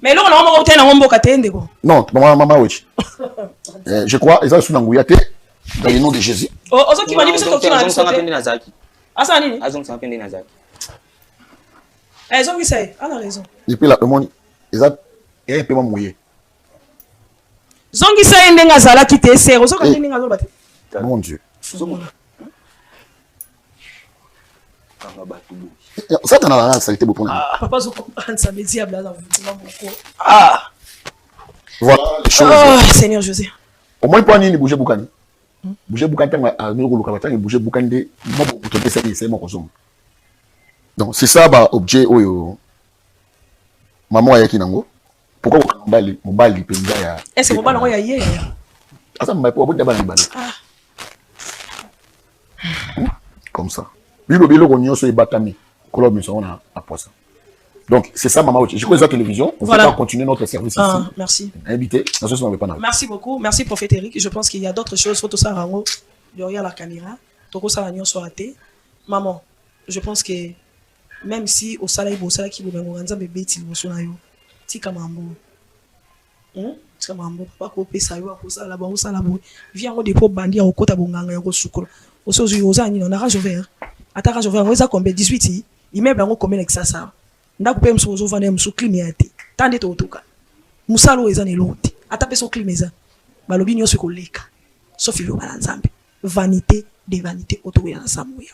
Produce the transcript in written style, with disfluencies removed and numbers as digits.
Mais là, on a un hôtel en Mboka Tendego. Non, maman, oui. Je crois, ils ont sous Nangouyate, dans le nom de Jésus. Oh, ça qui m'a dit que c'est toi qui m'a dit ça. Ah, ça, Nini? Ils ont vu ça, ah, on a raison. Depuis là, le monde, ils ont un peu mouillé. Zongi sa yende ngazala ki te sero so ka nini ngaloba te. Mon Dieu. Ça t'en a la saleté pour Ah, papa zo comprendre ça me diable là vraiment beaucoup. Ah. Voilà les choses. Oh, Seigneur José. Au moins pour nini bouger Boukani. Bouger Boukani à nous le kabata bouger Boukani de moi pour te ça c'est mon consomme. Donc c'est ça bah objet oyo. Maman ayaki nango. Pourquoi vous bali penga ya est-ce que vous bali ya hier asa mba pour bout bali bali comme ça bilo bilo ko nyonso e batami ko lo mission on a poisson donc c'est ça maman je crois que la télévision on va continuer notre service ici merci invité dans ce pas merci beaucoup merci prophète Eric je pense qu'il y a d'autres choses faut tout ça rango derrière la caméra toko ça la nyonso raté maman je pense que même si au salaire qui vous mengonza bébé ti mo sona yo tika mambo tika mambo papa ko pesa yo ko sala ba osala bo vient ngo dépôt bandi ya okota bonganga ya ko sukolo osozo yo ozani on a rage vert ata rage vert oza combien 18 immeuble ngo combien avec ça ndako pe mso ozova na mso climat tande to otoka musalo eza ne lote ata pe so climat balobi nyonso ko leka sauf yo bala nzambe vanité des vanités oto ya samuya